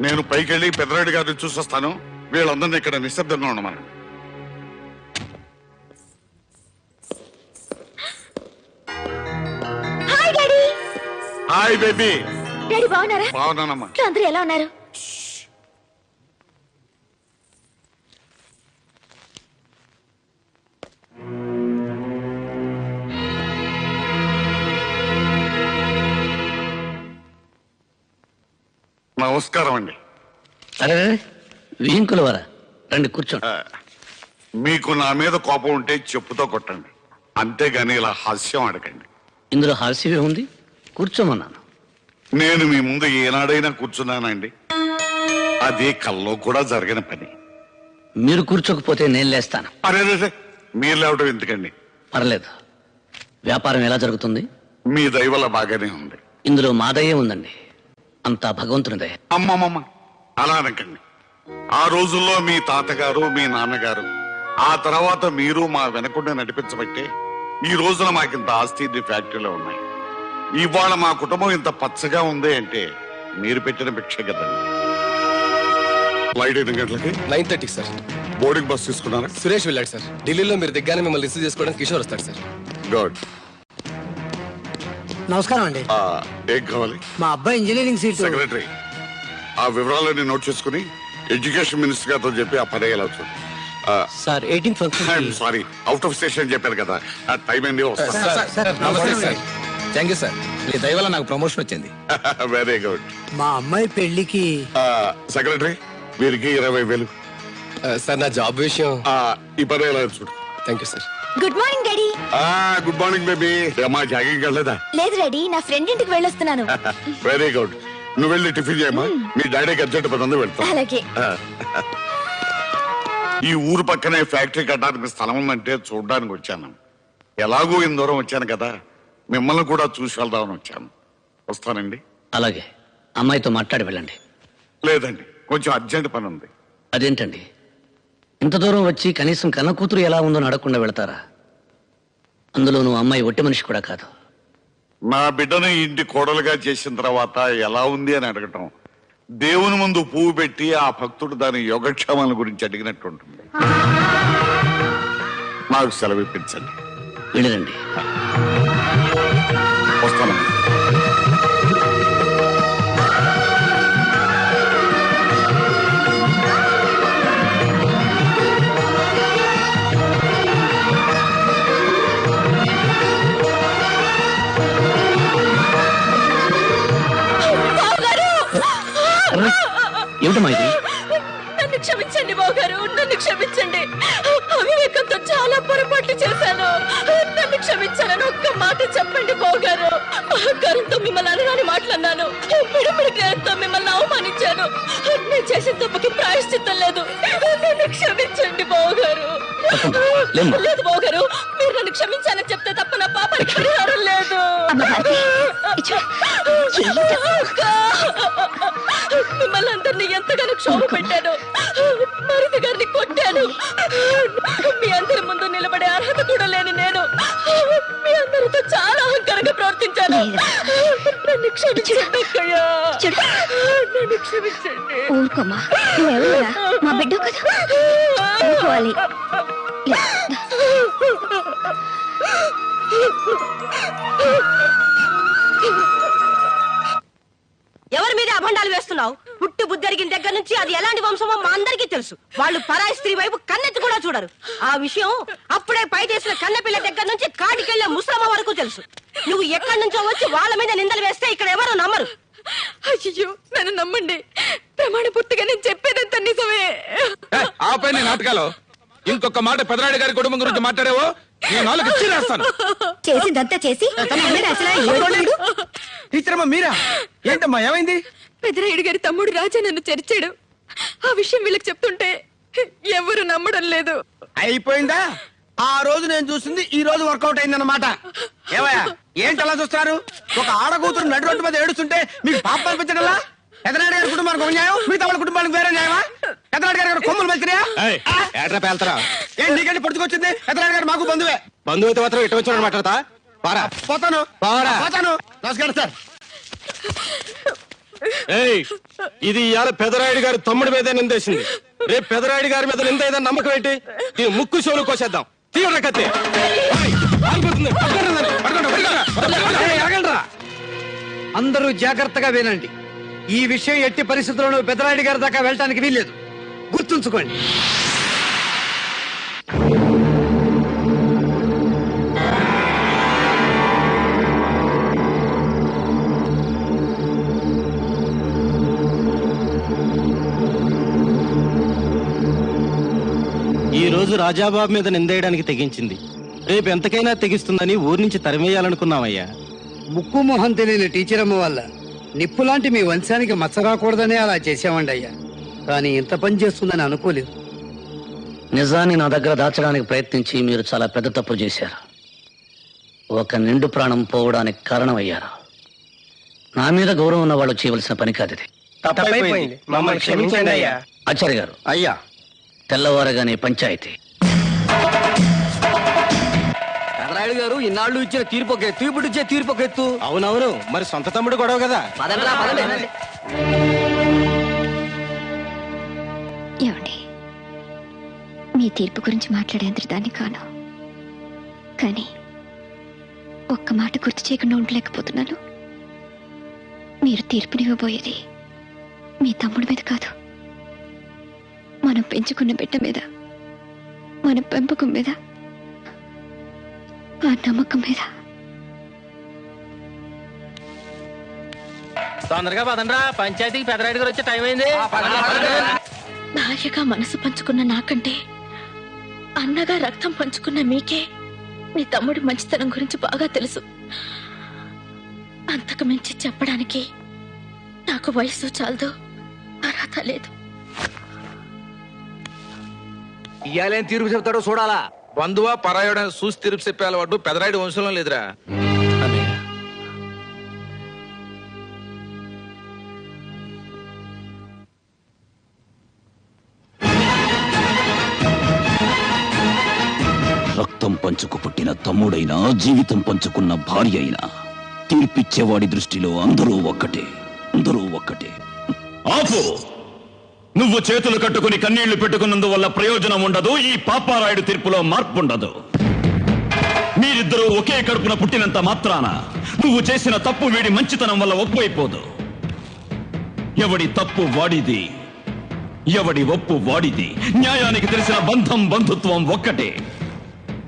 నేను పైకెళ్ళి పెద్దరెడ్డి గారిని చూసొస్తాను. వీళ్ళందరినీ ఇక్కడ నిశ్శబ్దంగా ఉండమని. Hi baby. డాడీ బాగున్నారా? బాగున్నానమ్మా. అందరూ ఎలా ఉన్నారు? నమస్కారం అండి. అరే వీంకులవారా, రండి కూర్చోండి. మీకు నా మీద కోపం ఉంటే చెప్పుతో కొట్టండి, అంతేగాని ఇలా హాస్యం అడగండి. ఇందులో హాస్యమే ఉంది, కూర్చోమన్నాను. నేను మీ ముందు ఏనాడైనా కూర్చున్నానండి? అది కల్లో కూడా జరిగిన పని. మీరు కూర్చోకపోతే నేను లేస్తాను. అరే మీరు లేవటం ఎందుకండి? పర్లేదు. వ్యాపారం ఎలా జరుగుతుంది? మీ దయ వల్ల బాగానే ఉంది. ఇందులో మా దయే ఉందండి, అంతా భగవంతుని దయ. అమ్మమ్మమ్మ అలా అనకండి. ఆ రోజుల్లో మీ తాతగారు, మీ నాన్నగారు, ఆ తర్వాత మీరు మా వెనకుండా నడిపించబట్టే ఈ రోజున మాకింత ఆస్తి ఫ్యాక్టరీలో ఉన్నాయి. ఇవాళ మా కుటుంబం ఇంత పచ్చగా ఉంది అంటే మీరు పెట్టిన భిక్ష కదండి. ఫ్లైట్ 8 గంటలకి 9:30 సార్. బోర్డింగ్ బస్ తీసుకున్నారా? సురేష్ వెళ్ళాడు సార్. ఢిల్లీలో మీరు దిగ్గానే మిమ్మల్ని రిసీవ్ చేసుకోవడానికి కిషోర్ వస్తాడు సార్. గుడ్. నమస్కారం అండి. ఏం కావాలి? మా అబ్బాయి ఇంజనీరింగ్ సీట్. సెక్రటరీ, ఆ వివరాలన్నీ నోట్ చేసుకుని ఎడ్యుకేషన్ మినిస్టర్ గారితో చెప్పి ఆ పని ఎలా చూడండి. Sir 18th function. Sorry, out of station చెప్పారు కదా, ఆ టైం ఏంది వస్తా. నమస్తే సార్. థ్యాంక్ యూ సార్, మీ దయ వల్ల నాకు ప్రమోషన్ వచ్చింది. Very good. మా అమ్మాయి పెళ్లికి. సెక్రటరీ, వీరికి 20,000. సార్ నా జాబ్ విషయం. ఈ పని ఎలా చూడు. Thank you sir. Good morning daddy. Good morning baby. అమ్మా జాగింగ్ వెళ్ళలేదా? లేదు డాడీ, నా ఫ్రెండ్ ఇంటికి వెళ్ళొస్తున్నాను. Very good. నువ్వు వెళ్ళి టిఫిన్ చేయమ్మా. మీ డాడీకి అర్జెంట్ పని ఉంది, వెళ్తా. అలాగే. ఈ ఊరు పక్కనే ఫ్యాక్టరీ కట్టడానికి స్థలం ఉందంటే చూడడానికి వచ్చాను. ఎలాగో ఇంత దూరం వచ్చాను కదా, మిమ్మల్ని కూడా చూసి వెళ్దామని వచ్చాను. వస్తానండి. అలాగే, అమ్మాయితో మాట్లాడి వెళ్ళండి. లేదండి, కొంచెం అర్జెంట్ పని ఉంది. అదేంటండి, ఇంత దూరం వచ్చి కనీసం కన్న కూతురు ఎలా ఉందో అడగకుండా వెళతారా? అందులో నువ్వు అమ్మాయి ఒట్టి మనిషి కూడా కాదు. నా బిడ్డను ఇంటి కోడలుగా చేసిన తర్వాత ఎలా ఉంది అని అడగటం దేవుని ముందు పువ్వు పెట్టి ఆ భక్తుడు దాని యోగక్షేమాల గురించి అడిగినట్టు ఉంటుంది. నాకు సెలవు ఇప్పించండి. వెళ్ళరండి. వస్తాను. ఏమిటమ్మా ఇది? నన్ను క్షమించండి బావగారు, నన్ను క్షమించండి. అవివేకంతో చాలా పొరపాట్లు చేశాను. నన్ను క్షమించాలని ఒక్క మాట చెప్పండి బావగారు. అహంకారంతో మిమ్మల్ని అనరాని మాట్లాడినాను. మిడిమిడి జ్ఞానంతో మిమ్మల్ని అవమానించాను. నేను చేసిన తప్పుకి ప్రాయశ్చిత్తం లేదు. నన్ను క్షమించండి బావగారు. లేదు బావగారు, మీరు నన్ను క్షమించాలని చెప్తే తప్ప నా పాపానికి పరిహారం లేదు. మిమ్మల్ని అందరినీ ఎంతగానో క్షోభ పెట్టాను. మరిది గారిని కొట్టాను. మీ అందరి ముందు నిలబడే అర్హత కూడా లేని నేను మీ అందరితో చాలా అహంకారంగా ప్రవర్తించాను. నన్ను క్షమించండి అక్కయ్యా, నన్ను క్షమించండి. ఊరుకోమ్మా, నువ్వెవరురా? మా బిడ్డ కదా, ఊరుకోవాలి. ఎవరి మీద అభండాలు వేస్తున్నావు? పుట్టి బుద్ధరిగిన దగ్గర నుంచి అది ఎలాంటి వంశమో మా అందరికీ తెలుసు. వాళ్ళు పరాయి స్త్రీ వైపు కన్నెత్తి కూడా చూడరు. ఆ విషయం అప్పుడే పై చేసిన కన్నెపిల్ల దగ్గర నుంచి కాటికెళ్లే ముసలమ్మ వరకు తెలుసు. నువ్వు ఎక్కడి నుంచో వచ్చి వాళ్ళ మీద నిందలు వేస్తే ఇక్కడ ఎవరు నమ్మరు. అయ్యో, నన్ను నమ్మండి. ప్రమాణ పూర్తిగా నేను చెప్పేదంతా నిజమే. ఆపై నాటకాలు ఇంకొక మాట పెదరాడి గారి కుటుంబం గురించి మాట్లాడేవో చేసిందంతా చేసి మీరా? ఏంటమ్మా ఏమైంది? పెద్దరాయుడు గారి తమ్ముడు రాజా నన్ను చరిచాడు. ఆ విషయం వీళ్ళకి చెప్తుంటే ఎవరు నమ్మడం లేదు. అయిపోయిందా? ఆ రోజు నేను చూసింది ఈ రోజు వర్కౌట్ అయిందన్నమాట. ఏవయ్యా, ఏంటి అలా చూస్తారు? ఒక ఆడకూతురు నడు రోడ్డు మీద ఏడుస్తుంటే మీకు పాపం అనిపించగలరా? పెద్దనాయుడు గారి కుటుంబానికి ఒక న్యాయం, మిగతా వాళ్ళ కుటుంబానికి వేరే న్యాయమా? పెద్దనాయుడు గారి కొమ్ములు వెళ్తున్నాయా? ఏం నీకంటే పొడుచుకొచ్చింది? పెద్దనాయుడు గారు మాకు బంధువే. బంధువు అయితే మాత్రం ఇటు వచ్చి మాట్లాడతా. పోతాను. నమస్కారం సార్. ఏయ్, ఇది ఇవాళ పెదరాయుడు గారి తమ్ముడి మీద నిందేసింది. రేపు పెదరాయుడు గారి మీద నింద ఏదైనా నమ్మకం ఏంటి? దీని ముక్కు చెవులు కోసేద్దాం. తీవ్ర కత్తి. ఏయ్, ఆగిపోతుంది. పట్టుకోండి దాన్ని. పట్టుకోండి. ఆగండ్రా. అందరూ జాగ్రత్తగా వినండి. ఈ విషయం ఎట్టి పరిస్థితుల్లోనూ పెద్దరాయుడు గారి దాకా వెళ్ళటానికి వీల్లేదు. గుర్తుంచుకోండి. ఈ రోజు రాజాబాబు మీద నిందేయడానికి తెగించింది. రేపు ఎంతకైనా తెగిస్తుందని ఊరి నుంచి తరిమేయాలనుకున్నామయ్యా. ముక్కు మొహం తెలియని టీచర్ అమ్మ వల్ల నిప్పులాంటి మీ వంశానికి మచ్చ రాకూడదనే అలా చేసామండి అయ్యా. కానీ ఇంత పని చేస్తుందని అనుకోలేదు. నిజాన్ని నా దగ్గర దాచడానికి ప్రయత్నించి మీరు చాలా పెద్ద తప్పు చేశారు. ఒక నిండు ప్రాణం పోవడానికి కారణమయ్యారు. నా మీద గౌరవం ఉన్న వాళ్ళు చేయవలసిన పని కాదు ఇది. తప్పైపోయింది. మమ్మల్ని క్షమించండి అయ్యా. ఆచార్య గారు, అయ్యా, తెల్లవారగానే పంచాయతీ. పెద్దరాయుడు గారు ఇన్నాళ్ళు ఇచ్చిన తీర్పు ఒక ఎత్తు, ఇప్పుడు ఇచ్చే తీర్పు ఒక ఎత్తు. అవునవును, మరి సొంత తమ్ముడు గొడవ కదా. ఏమండి, మీ తీర్పు గురించి మాట్లాడేందుకు దాన్ని కాను, కానీ ఒక్క మాట గుర్తు చేయకుండా ఉండలేకపోతున్నాను. మీరు తీర్పునివ్వబోయేది మీ తమ్ముడి మీద కాదు, మనం పెంచుకున్న బిడ్డ మీద, మన పెంపకం మీద, ఆ నమ్మకం మీద. తొందరగా పదండ్రా, పంచాయతీకి పెదరాయుడు గారు వచ్చే టైం అయింది. భార్యగా మనసు పంచుకున్న నాకంటే అన్నగా రక్తం పంచుకున్న మీకే మీ తమ్ముడి మంచితనం గురించి బాగా తెలుసు. అంతకు మించి చెప్పడానికి నాకు వయసు చాలదు, అర్హత లేదు. ఇయ్యాలేం తీర్పు చెప్తాడో చూడాలా. బంధువా పరాయుడని చూసి తిరుపు చెప్పే వాడు పెదరాయుడు వంశంలో లేదురా. రక్తం పంచుకు పుట్టిన తమ్ముడైనా, జీవితం పంచుకున్న భార్య అయినా, తీర్పిచ్చేవాడి దృష్టిలో అందరూ ఒక్కటే, అందరూ ఒక్కటే. ఆపు! నువ్వు చేతులు కట్టుకుని కన్నీళ్లు పెట్టుకున్నందువల్ల ప్రయోజనం ఉండదు. ఈ పాపారాయుడు తీర్పులో మార్పు ఉండదు. మీరిద్దరూ ఒకే కడుపున పుట్టినంత మాత్రాన నువ్వు చేసిన తప్పు వీడి మంచితనం వల్ల ఒప్పైపోదు. ఎవడి తప్పు వాడిది, ఎవడి ఒప్పు వాడిది. న్యాయానికి తెలిసిన బంధం, బంధుత్వం ఒక్కటే.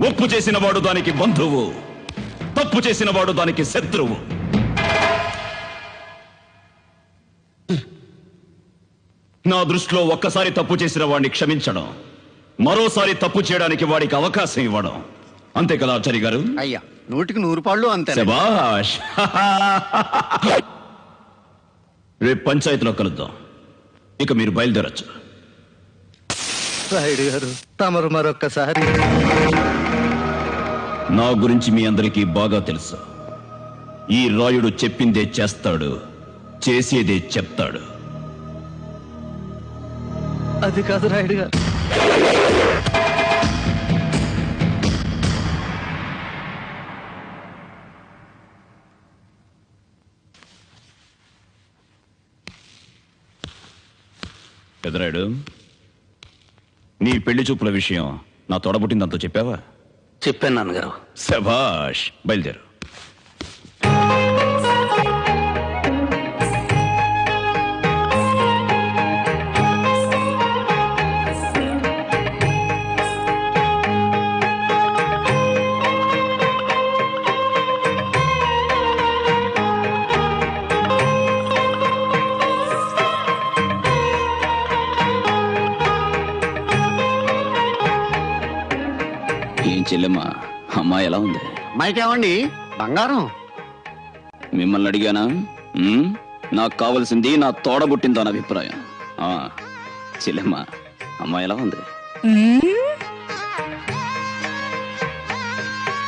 ఒప్పు చేసిన వాడు దానికి బంధువు, తప్పు చేసిన వాడు దానికి శత్రువు. నా దృష్టిలో ఒక్కసారి తప్పు చేసిన వాడిని క్షమించడం, మరోసారి తప్పు చేయడానికి వాడికి అవకాశం ఇవ్వడం. అంతే కదా ఆచార్య గారు? అయ్యా, 100కి 100 అంతే. శభాష్. రేపు పంచాయతీలో కలుద్దాం. ఇక మీరు బయలుదేరచ్చు. రాయుడు గారు, తమరు మరొక్కసారి. నా గురించి మీ అందరికీ బాగా తెలుసు. ఈ రాయుడు చెప్పిందే చేస్తాడు, చేసేదే చెప్తాడు. అది కాదు రాయుడు గారు. పెదరాయుడు, నీ పెళ్లి చూపుల విషయం నా తోడబుట్టిందంతా చెప్పావా? చెప్పాను నాన్నగారు. శభాష్, బయలుదేరు. ఏం చెల్లెమ్మా, అమ్మాయి ఎలా ఉంది? మైకేమండి, బంగారం. మిమ్మల్ని అడిగానా? నాకు కావలసింది నా తోడబుట్టిందో అని అభిప్రాయం. చెల్లెమ్మా, అమ్మాయి ఎలా ఉంది?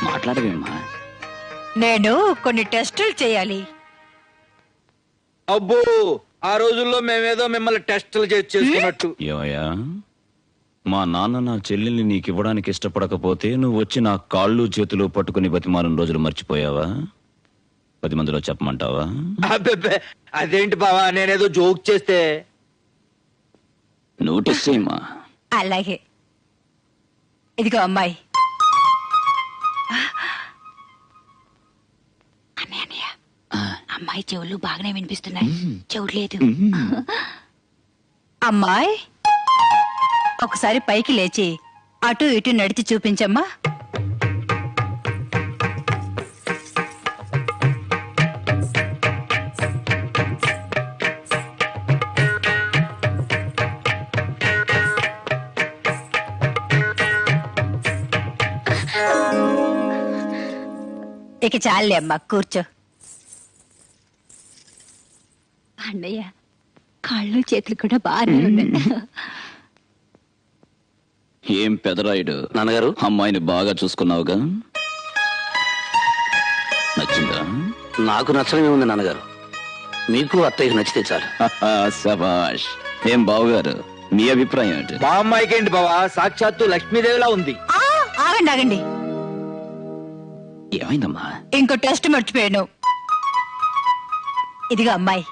మాట్లాడవేమ్మా. నేను కొన్ని టెస్టులు చేయాలి. అబ్బో, ఆ రోజుల్లో మేమేదో మిమ్మల్ని టెస్టులు చేసుకున్నట్టు. ఏమయ్యా, మా నాన్న నా చెల్లెల్ని నీకు ఇవ్వడానికి ఇష్టపడకపోతే నువ్వు వచ్చి నా కాళ్ళు చేతులు పట్టుకుని బతిమాలిన రోజులు మర్చిపోయావా? 10 మందిలో చెప్పమంటావా? అబ్బే అదేంటి బావా, నేనేదో జోక్ చేస్తే. నోటీస్ చేయమా. అలాగే. ఇదిగో అమ్మాయి. అన్నయ్య అమ్మాయి చెవులు బాగానే వినిపిస్తున్నాయి, చెవులేదు. అమ్మాయి ఒకసారి పైకి లేచి అటు ఇటు నడిచి చూపించమ్మా. ఇక చాలే అమ్మా, కూర్చో. అన్నయ్య కాళ్ళు చేతులు కూడా బాగానే ఉన్నాయి. ఏం పెదరాయుడు, నాన్నగారు, అమ్మాయిని బాగా చూసుకున్నావుగా? నచ్చిందా? నాకు నచ్చడమే ఉంది నాన్నగారు. మీకు అత్తయ్యకు నచ్చితే చాలు. శభాష్. ఏం బావగారు, మీ అభిప్రాయం ఏంటి? మా అమ్మాయికి ఏంటి బావా, సాక్షాత్తు లక్ష్మీదేవిలా ఉంది. ఆగండి ఆగండి, ఏమైందమ్మా? ఇంకో టెస్ట్ మర్చిపోయాను. ఇదిగో అమ్మాయి,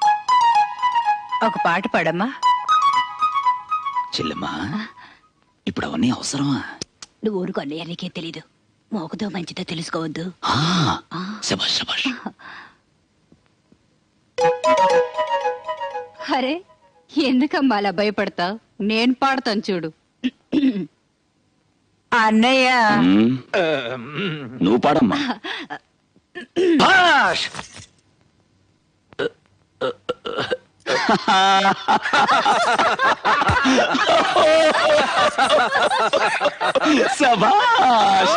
ఒక పాట పాడమ్మా. చెల్లెమ్మా, ఇప్పుడు అవన్నీ అవసరమా? నువ్వు ఊరుకు అన్నయ్య, నీకేం తెలీదు. మోకదో మంచిదో తెలుసుకోవద్దు. శభాష్ శభాష్. అరే ఎందుకమ్మా అలా భయపడతావు? నేను పాడతాను చూడు. అన్నయ్య నువ్వు పాడమ్మా. భాష్! శభాష్.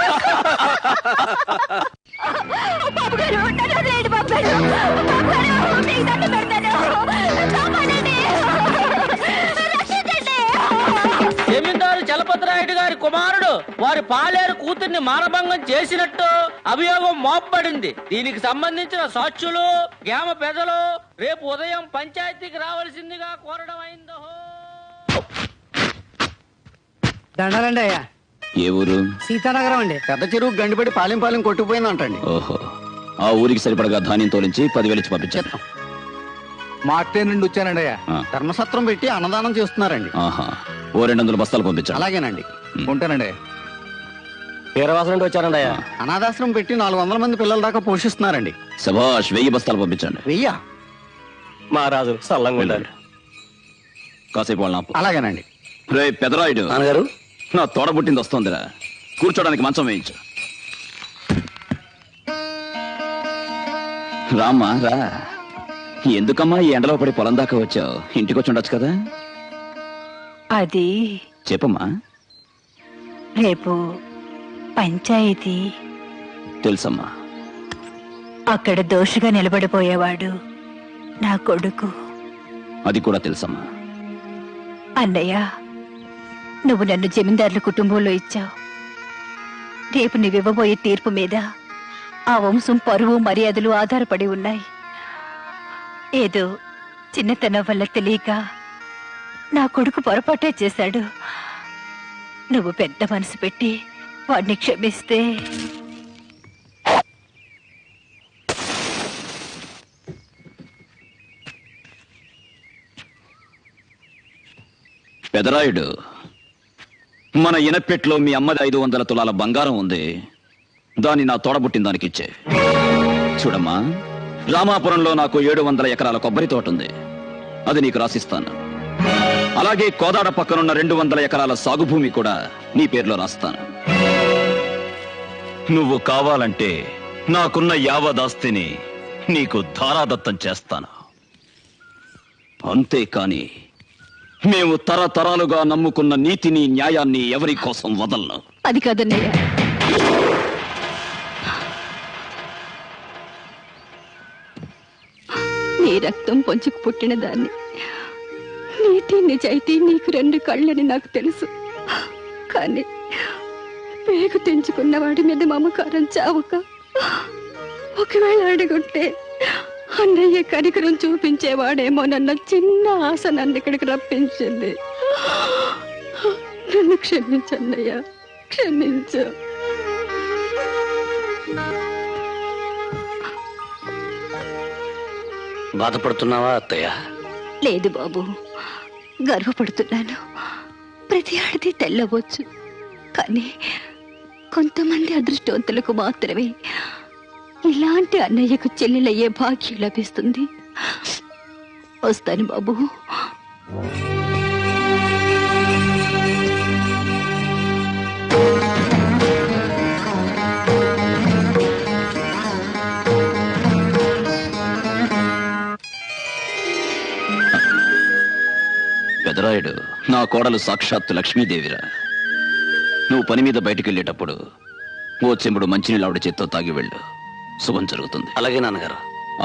జమీందారు చలపతిరాయుడు గారి కుమారుడు వారి పాలేరు కూతుర్ని మానభంగం చేసినట్టు అభియోగం మోపబడింది. దీనికి సంబంధించిన సాక్షులు, గ్రామ పెద్దలు రేపు ఉదయం పంచాయతీకి రావాల్సిందిగా కోరడం అయిందో. దండాలండి అయ్యా. ఏ ఊరు? సీతానగరం అండి. పెద్ద చెరువు గండిపడి పాలెం పాలెం కొట్టుకుపోయిందంటండి. ఓహో, ఆ ఊరికి సరిపడగా ధాన్యం తోలించి 10,000 ఇచ్చి పంపించాను. మార్టే నుండి వచ్చానండి అయ్యా. ధర్మసత్రం పెట్టి అన్నదానం చేస్తున్నారండి. ఆహా, ఓ 200 బస్తాలు పంపించాను. అలాగేనండి. ఉంటానండి. పేరవాసం నుండి వచ్చారండి అయ్యా. అనాథాశ్రమం పెట్టి 400 మంది పిల్లల దాకా పోషిస్తున్నారండి. శభాష్, 1000 బస్తాలు పంపించండి. వెయ్యా? మహారాజు సల్లంగా ఉండాలి. కాసేపు వాళ్ళ అలాగేనండి. రే పెదరాయుడు, నాన్నగారు, నా తోడబుట్టింది వస్తోందిరా. కూర్చోడానికి మంచం వేయించు. రామ్మా రా. ఎందుకమ్మా ఈ ఎండలో పడి పొలం దాకా వచ్చావు? ఇంటికి వచ్చి ఉండొచ్చు కదా. అది చెప్పమ్మా. రేపు పంచాయతీ. తెలుసమ్మా. అక్కడ దోషిగా నిలబడిపోయేవాడు నా కొడుకు. అది కూడా తెలుసమ్మా. అన్నయ్య, నువ్వు నన్ను జమీందారుల కుటుంబంలో ఇచ్చావు. రేపు నువ్వివ్వబోయే తీర్పు మీద ఆ వంశం పరువు మర్యాదలు ఆధారపడి ఉన్నాయి. ఏదో చిన్నతనం వల్ల తెలియక నా కొడుకు పొరపాటే చేశాడు. నువ్వు పెద్ద మనసు పెట్టి వాడిని క్షమిస్తే. పెదరాయుడు, మన ఇనపెట్లో మీ అమ్మది 500 తులాల బంగారం ఉంది. దాన్ని నా తోడబుట్టిన దానికి ఇచ్చే. చూడమ్మా, రామాపురంలో నాకు 700 ఎకరాల కొబ్బరి తోట ఉంది. అది నీకు రాసిస్తాను. అలాగే కోదాడ పక్కనున్న 200 ఎకరాల సాగు భూమి కూడా నీ పేరులో రాస్తాను. నువ్వు కావాలంటే నాకున్న యావదాస్తిని నీకు ధారాదత్తం చేస్తాను. అంతేకాని మేము తరతరాలుగా నమ్ముకున్న నీతిని న్యాయాన్ని ఎవరి కోసం వదలను. అది కాదన్నయ్య, నీ రక్తం పొంచుకు పుట్టిన దాన్ని. నీతి నిజాయితీ నీకు 2 కళ్ళని నాకు తెలుసు. కానీ పేగు తెంచుకున్న వాడి మీద మమకారం చావక, ఒకవేళ అడుగుంటే అన్నయ్య కనికరం చూపించేవాడేమో నన్న చిన్న ఆశ నన్ను ఇక్కడికి రప్పించింది. నన్ను క్షమించన్నయ్య, క్షమించు. బాధపడుతున్నావా అత్తయ్య? లేదు బాబు, గర్వపడుతున్నాను. ప్రతి ఆడది తెల్లవచ్చు, కానీ కొంతమంది అదృష్టవంతులకు మాత్రమే ఇలాంటి అన్నయ్యకు చెల్లెలయ్యే భాగ్యం లభిస్తుంది. వస్తాను బాబు. పెదరాయుడు, నా కోడలు సాక్షాత్తు లక్ష్మీదేవిరా. నువ్వు పని మీద బయటికి వెళ్ళేటప్పుడు ఓ చెంబుడు మంచినీళ్ళు ఆవిడ చేత్తో తాగి వెళ్ళు. శుభం జరుగుతుంది. అలాగే నాన్నగారు.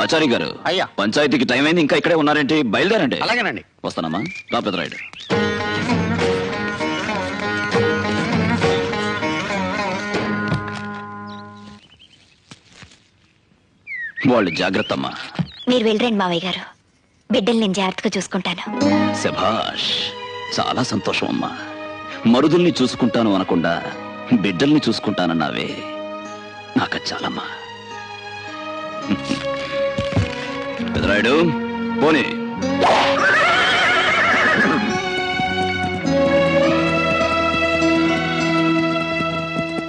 ఆచార్య గారు, అయ్యా. పంచాయతీకి టైం అయింది, ఇంకా ఇక్కడే ఉన్నారేంటి? బయలుదేరండి. అలాగేనండి. వస్తానమ్మా. రా పెదరాయుడు. వాళ్ళు జాగ్రత్త అమ్మా. మీరు వెళ్ళరండి మావయ్య గారు, బిడ్డలు నేను జాగ్రత్తగా చూసుకుంటాను. శభాష్, చాలా సంతోషం అమ్మా. మరుదుల్ని చూసుకుంటాను అనకుండా బిడ్డల్ని చూసుకుంటానన్నావే, నాకు చాలమ్మా. పెదరాయుడు, పోనీ.